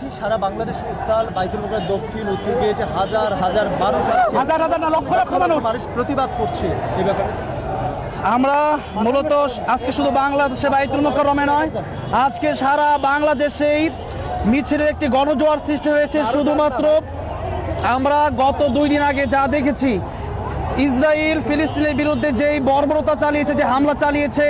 দেখছি সারা বাংলাদেশ উত্তাল, বাইতুল মুকাররম দক্ষিণ উত্তর গেটে হাজার হাজার মানুষ আছে, হাজার হাজার না লক্ষ লক্ষ মানুষ প্রতিবাদ করছে এই ব্যাপারে। আমরা মূলত আজকে শুধু বাংলাদেশে বাইতুল মুকাররমে নয়, আজকে সারা বাংলাদেশেই মিছিলের একটি গণজোয়ার সৃষ্টি হয়েছে। শুধুমাত্র আমরা গত 2 দিন আগে যা দেখেছি, ইসরায়েল ফিলিস্তিনের বিরুদ্ধে যেই বর্বরতা চালিয়েছে, যে হামলা চালিয়েছে,